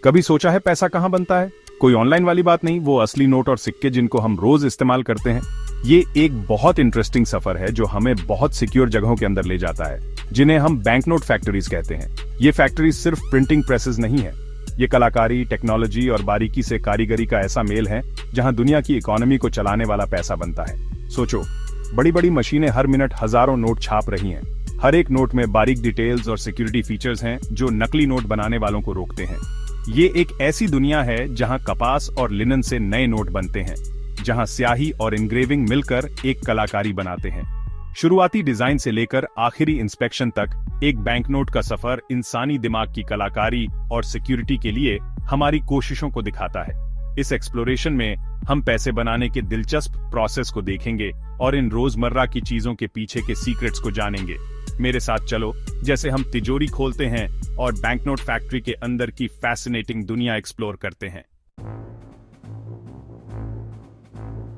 कभी सोचा है पैसा कहाँ बनता है? कोई ऑनलाइन वाली बात नहीं, वो असली नोट और सिक्के जिनको हम रोज इस्तेमाल करते हैं। ये एक बहुत इंटरेस्टिंग सफर है जो हमें बहुत सिक्योर जगहों के अंदर ले जाता है, जिन्हें हम बैंक नोट फैक्ट्रीज कहते हैं। ये फैक्ट्रीज सिर्फ प्रिंटिंग प्रेसेस नहीं है, ये कलाकारी, टेक्नोलॉजी और बारीकी से कारीगरी का ऐसा मेल है जहां दुनिया की इकोनॉमी को चलाने वाला पैसा बनता है। सोचो, बड़ी बड़ी मशीनें हर मिनट हजारों नोट छाप रही हैं। हर एक नोट में बारीक डिटेल्स और सिक्योरिटी फीचर्स हैं जो नकली नोट बनाने वालों को रोकते हैं। ये एक ऐसी दुनिया है जहां कपास और लिनन से नए नोट बनते हैं, जहां स्याही और इंग्रेविंग मिलकर एक कलाकारी बनाते हैं। शुरुआती डिजाइन से लेकर आखिरी इंस्पेक्शन तक एक बैंकनोट का सफर इंसानी दिमाग की कलाकारी और सिक्योरिटी के लिए हमारी कोशिशों को दिखाता है। इस एक्सप्लोरेशन में हम पैसे बनाने के दिलचस्प प्रोसेस को देखेंगे और इन रोजमर्रा की चीजों के पीछे के सीक्रेट्स को जानेंगे। मेरे साथ चलो, जैसे हम तिजोरी खोलते हैं और बैंकनोट फैक्ट्री के अंदर की फैसिनेटिंग दुनिया एक्सप्लोर करते हैं।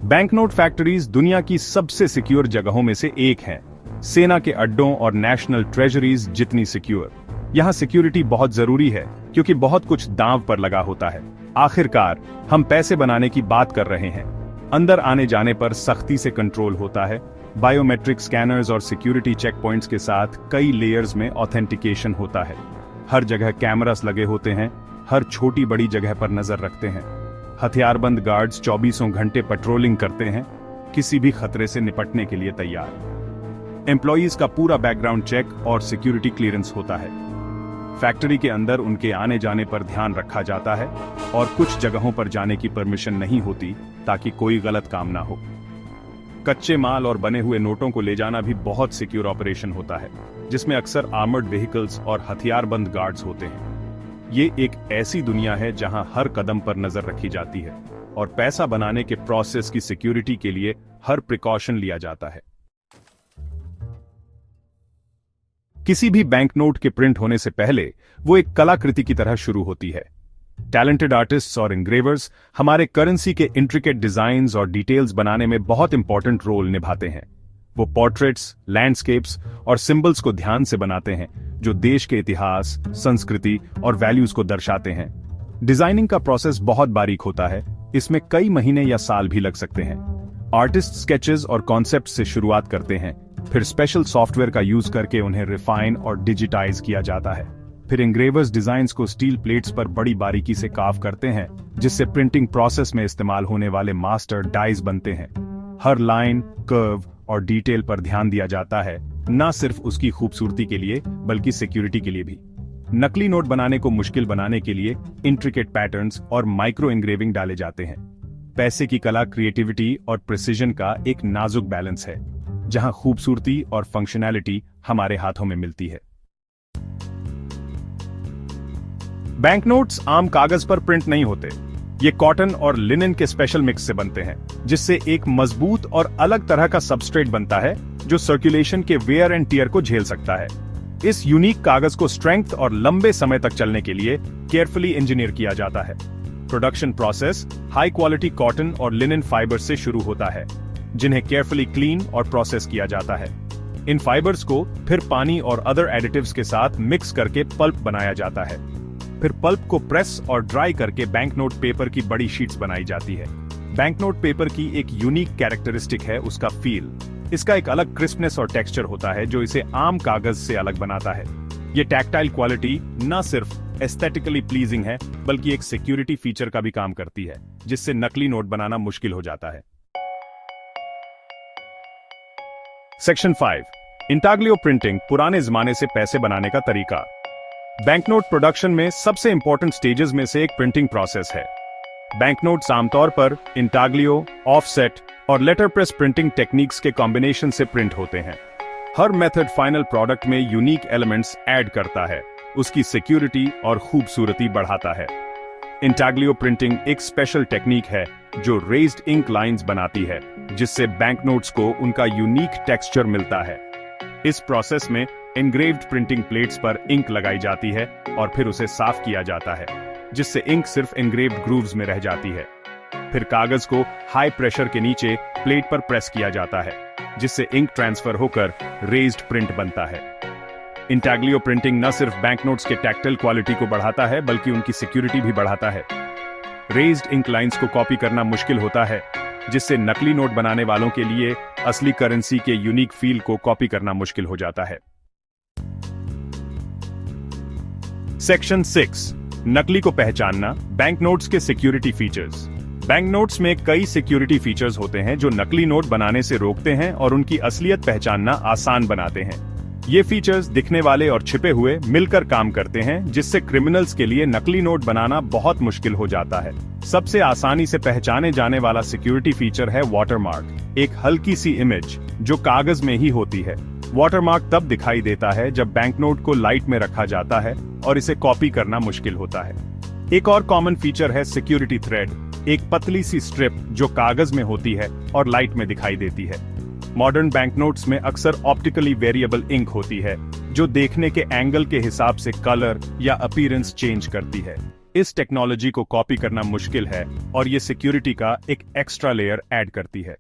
बैंकनोट फैक्ट्रीज दुनिया की सबसे सिक्योर जगहों में से एक है, सेना के अड्डों और नेशनल ट्रेजरीज जितनी सिक्योर। यहां सिक्योरिटी बहुत जरूरी है क्योंकि बहुत कुछ दांव पर लगा होता है। आखिरकार हम पैसे बनाने की बात कर रहे हैं। अंदर आने जाने पर सख्ती से कंट्रोल होता है। बायोमेट्रिक स्कैनर्स और सिक्योरिटी चेक पॉइंट्स के साथ कई लेयर्स में ऑथेंटिकेशन होता है। हर जगह कैमरास लगे होते हैं, हर छोटी बड़ी जगह पर नजर रखते हैं। हथियारबंद गार्ड्स 24 घंटे पेट्रोलिंग करते हैं, किसी भी खतरे से निपटने के लिए तैयार। एम्प्लॉयज का पूरा बैकग्राउंड चेक और सिक्योरिटी क्लियरेंस होता है। फैक्ट्री के अंदर उनके आने जाने पर ध्यान रखा जाता है और कुछ जगहों पर जाने की परमिशन नहीं होती ताकि कोई गलत काम ना हो। कच्चे माल और बने हुए नोटों को ले जाना भी बहुत सिक्योर ऑपरेशन होता है, जिसमें अक्सर आर्मर्ड व्हीकल्स और हथियारबंद गार्ड्स होते हैं। ये एक ऐसी दुनिया है जहां हर कदम पर नजर रखी जाती है और पैसा बनाने के प्रोसेस की सिक्योरिटी के लिए हर प्रिकॉशन लिया जाता है। किसी भी बैंक नोट के प्रिंट होने से पहले वो एक कलाकृति की तरह शुरू होती है। टैलेंटेड आर्टिस्ट्स और इंग्रेवर्स हमारे करेंसी के इंट्रिकेट डिजाइन्स और डिटेल्स बनाने में बहुत इंपॉर्टेंट रोल निभाते हैं। वो पोर्ट्रेट्स, लैंडस्केप्स और सिंबल्स को ध्यान से बनाते हैं जो देश के इतिहास, संस्कृति और वैल्यूज को दर्शाते हैं। डिजाइनिंग का प्रोसेस बहुत बारीक होता है, इसमें कई महीने या साल भी लग सकते हैं। आर्टिस्ट स्केचेस और कॉन्सेप्ट से शुरुआत करते हैं, फिर स्पेशल सॉफ्टवेयर का यूज करके उन्हें रिफाइन और डिजिटाइज किया जाता है। फिर इंग्रेवर्स डिजाइन्स को स्टील प्लेट्स पर बड़ी बारीकी से कार्व करते हैं, जिससे प्रिंटिंग प्रोसेस में इस्तेमाल होने वाले मास्टर डाइज बनते हैं। हर लाइन, कर्व और डिटेल पर ध्यान दिया जाता है, न सिर्फ उसकी खूबसूरती के लिए बल्कि सिक्योरिटी के लिए भी। नकली नोट बनाने को मुश्किल बनाने के लिए इंट्रिकेट पैटर्न्स और माइक्रो इंग्रेविंग डाले जाते हैं। पैसे की कला क्रिएटिविटी और प्रिसिजन का एक नाजुक बैलेंस है, जहां खूबसूरती और फंक्शनैलिटी हमारे हाथों में मिलती है। बैंकनोट्स आम कागज पर प्रिंट नहीं होते, ये कॉटन और लिनन के स्पेशल मिक्स से बनते हैं, जिससे एक मजबूत और अलग तरह का सबस्ट्रेट बनता है जो सर्कुलेशन के वेयर एंड टियर को झेल सकता है। इस यूनिक कागज को स्ट्रेंथ और लंबे समय तक चलने के लिए केयरफुली इंजीनियर किया जाता है। Production process high quality cotton और लिनन फाइबर से शुरू होता है, जिन्हें केयरफुली क्लीन और प्रोसेस किया जाता है। इन फाइबर्स को फिर पानी और अदर एडिटिव्स के साथ मिक्स करके पल्प बनाया जाता है। फिर पल्प को प्रेस और ड्राई करके बैंकनोट पेपर की बड़ी शीट्स बनाई जाती है। बैंकनोट पेपर की एक यूनिक कैरेक्टरिस्टिक है उसका फील। इसका एक अलग क्रिस्पनेस और टेक्सचर होता है जो इसे आम कागज से अलग बनाता है। ये टैक्टाइल क्वालिटी न सिर्फ एस्थेटिकली प्लीजिंग है बल्कि एक सिक्योरिटी फीचर का भी काम करती है, जिससे नकली नोट बनाना मुश्किल हो जाता है। सेक्शन 5, इंटाग्लियो प्रिंटिंग, पुराने जमाने से पैसे बनाने का तरीका। बैंकनोट प्रोडक्शन में सबसे इंपॉर्टेंट स्टेजेस में से एक प्रिंटिंग प्रोसेस है। बैंकनोट्स आमतौर पर इंटाग्लियो, ऑफसेट और लेटर प्रेस प्रिंटिंग टेक्निक्स के कॉम्बिनेशन से प्रिंट होते हैं। हर मेथड फाइनल प्रोडक्ट में यूनिक एलिमेंट्स ऐड करता है, उसकी सिक्योरिटी और खूबसूरती बढ़ाता है। इंटाग्लियो प्रिंटिंग एक स्पेशल टेक्निक है जो रेज्ड इंक लाइंस बनाती है, जिससे बैंकनोट्स को उनका यूनिक टेक्सचर मिलता है। इस प्रोसेस में एनग्रेव्ड प्रिंटिंग प्लेट्स पर इंक लगाई जाती है और फिर उसे साफ किया जाता है, जिससे इंक सिर्फ एनग्रेव्ड ग्रूव्स में रह जाती है। फिर कागज को हाई प्रेशर के नीचे प्लेट पर प्रेस किया जाता है, जिससे इंक ट्रांसफर होकर रेज्ड प्रिंट बनता है। इंटैग्लियो प्रिंटिंग न सिर्फ बैंकनोट्स के टैक्टाइल क्वालिटी को बढ़ाता है बल्कि उनकी सिक्योरिटी भी बढ़ाता है। रेज्ड इंक लाइंस को कॉपी करना मुश्किल होता है, जिससे नकली नोट बनाने वालों के लिए असली करेंसी के यूनिक फील को कॉपी करना मुश्किल हो जाता है। सेक्शन 6, नकली को पहचानना, बैंकनोट्स के सिक्योरिटी फीचर्स। बैंकनोट्स में कई सिक्योरिटी फीचर्स होते हैं जो नकली नोट बनाने से रोकते हैं और उनकी असलियत पहचानना आसान बनाते हैं। ये फीचर्स दिखने वाले और छिपे हुए मिलकर काम करते हैं, जिससे क्रिमिनल्स के लिए नकली नोट बनाना बहुत मुश्किल हो जाता है। सबसे आसानी से पहचाने जाने वाला सिक्योरिटी फीचर है वाटरमार्क, एक हल्की सी इमेज जो कागज में ही होती है। वाटरमार्क तब दिखाई देता है जब बैंकनोट को लाइट में रखा जाता है और इसे कॉपी करना मुश्किल होता है। एक और कॉमन फीचर है सिक्योरिटी थ्रेड, एक पतली सी स्ट्रिप जो कागज में होती है और लाइट में दिखाई देती है। मॉडर्न बैंकनोट्स में अक्सर ऑप्टिकली वेरिएबल इंक होती है जो देखने के एंगल के हिसाब से कलर या अपीयरेंस चेंज करती है। इस टेक्नोलॉजी को कॉपी करना मुश्किल है और ये सिक्योरिटी का एक एक्स्ट्रा लेयर ऐड करती है।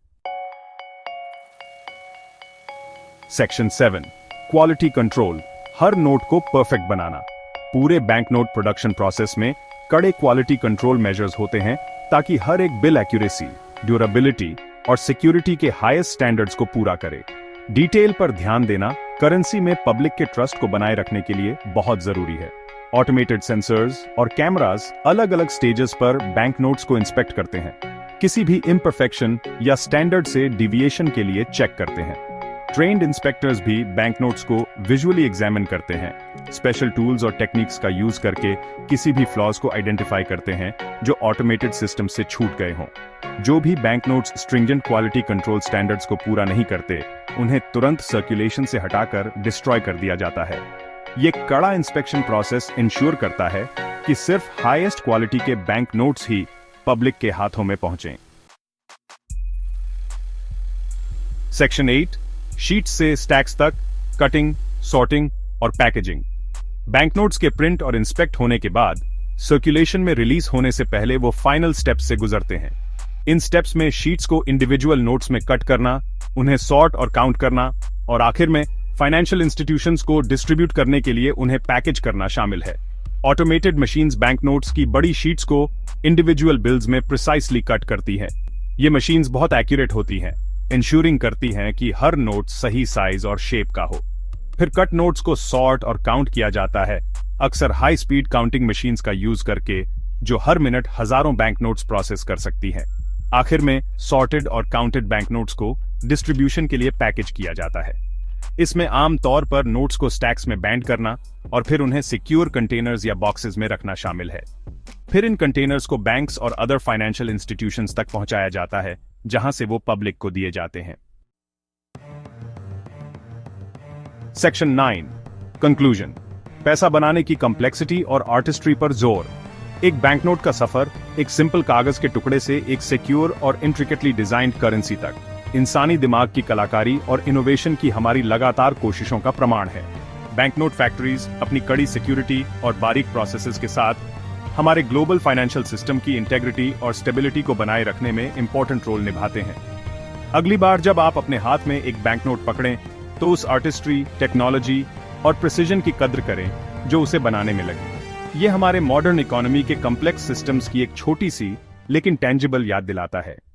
सेक्शन 7, क्वालिटी कंट्रोल, हर नोट को परफेक्ट बनाना। पूरे बैंकनोट प्रोडक्शन प्रोसेस में कड़े क्वालिटी कंट्रोल मेजर्स होते हैं ताकि हर एक बिल एक्यूरेसी, ड्यूरेबिलिटी और सिक्योरिटी के हाईएस्ट स्टैंडर्ड्स को पूरा करे। डिटेल पर ध्यान देना करेंसी में पब्लिक के ट्रस्ट को बनाए रखने के लिए बहुत जरूरी है। ऑटोमेटेड सेंसर्स और कैमरास अलग अलग स्टेजेस पर बैंकनोट्स को इंस्पेक्ट करते हैं, किसी भी इम्परफेक्शन या स्टैंडर्ड से डिविएशन के लिए चेक करते हैं। ट्रेन्ड इंस्पेक्टर्स भी बैंकनोट्स को विजुअली एग्जामिन करते हैं, स्पेशल टूल्स और टेक्निक्स का यूज करके किसी भी फ्लॉज को आइडेंटिफाई करते हैं जो ऑटोमेटेड सिस्टम से छूट गए हों। जो भी banknotes stringent quality control standards को पूरा नहीं करते, उन्हें तुरंत सर्कुलेशन से हटाकर डिस्ट्रॉय कर दिया जाता है। ये कड़ा इंस्पेक्शन प्रोसेस इंश्योर करता है कि सिर्फ हाईएस्ट क्वालिटी के बैंकनोट्स ही पब्लिक के हाथों में पहुंचें। सेक्शन 8, शीट्स से स्टैक्स तक, कटिंग, सॉर्टिंग और पैकेजिंग। बैंकनोट्स के प्रिंट और इंस्पेक्ट होने के बाद सर्कुलेशन में रिलीज होने से पहले वो फाइनल स्टेप्स से गुजरते हैं। इन स्टेप्स में शीट्स को इंडिविजुअल नोट्स में कट करना, उन्हें सॉर्ट और काउंट करना और आखिर में फाइनेंशियल इंस्टीट्यूशंस को डिस्ट्रीब्यूट करने के लिए उन्हें पैकेज करना शामिल है। ऑटोमेटेड मशीन्स बैंकनोट्स की बड़ी शीट्स को इंडिविजुअल बिल्स में प्रिसाइसली कट करती हैं। ये मशीन्स बहुत एक्यूरेट होती हैं, इंश्योरिंग करती हैं कि हर नोट सही साइज और शेप का हो। फिर कट नोट्स को सॉर्ट और काउंट किया जाता है, अक्सर हाई स्पीड काउंटिंग मशीन्स का यूज करके, जो हर मिनट हजारों बैंकनोट्स प्रोसेस कर सकती हैं। आखिर में सॉर्टेड और काउंटेड बैंकनोट्स को डिस्ट्रीब्यूशन के लिए पैकेज किया जाता है। इसमें आम तौर पर नोट्स को स्टैक्स में बैंड करना और फिर उन्हें सिक्योर कंटेनर्स या बॉक्सेस में रखना शामिल है। फिर इन कंटेनर्स को बैंक्स और अदर फाइनेंशियल इंस्टीट्यूशंस तक पहुंचाया जाता है, जहां से वो पब्लिक को दिए जाते हैं। सेक्शन 9, कंक्लूजन, पैसा बनाने की कॉम्प्लेक्सिटी और आर्टिस्ट्री पर जोर। एक बैंकनोट का सफर एक सिंपल कागज के टुकड़े से एक सिक्योर और इंट्रिकेटली डिजाइन्ड करेंसी तक इंसानी दिमाग की कलाकारी और इनोवेशन की हमारी लगातार कोशिशों का प्रमाण है। बैंकनोट फैक्ट्रीज अपनी कड़ी सिक्योरिटी और बारीक प्रोसेसेस के साथ हमारे ग्लोबल फाइनेंशियल सिस्टम की इंटेग्रिटी और स्टेबिलिटी को बनाए रखने में इंपॉर्टेंट रोल निभाते हैं। अगली बार जब आप अपने हाथ में एक बैंकनोट पकड़ें, तो उस आर्टिस्ट्री, टेक्नोलॉजी और प्रिसीजन की कद्र करें जो उसे बनाने में लगी। ये हमारे मॉडर्न इकोनॉमी के कॉम्प्लेक्स सिस्टम्स की एक छोटी सी लेकिन टेंजिबल याद दिलाता है।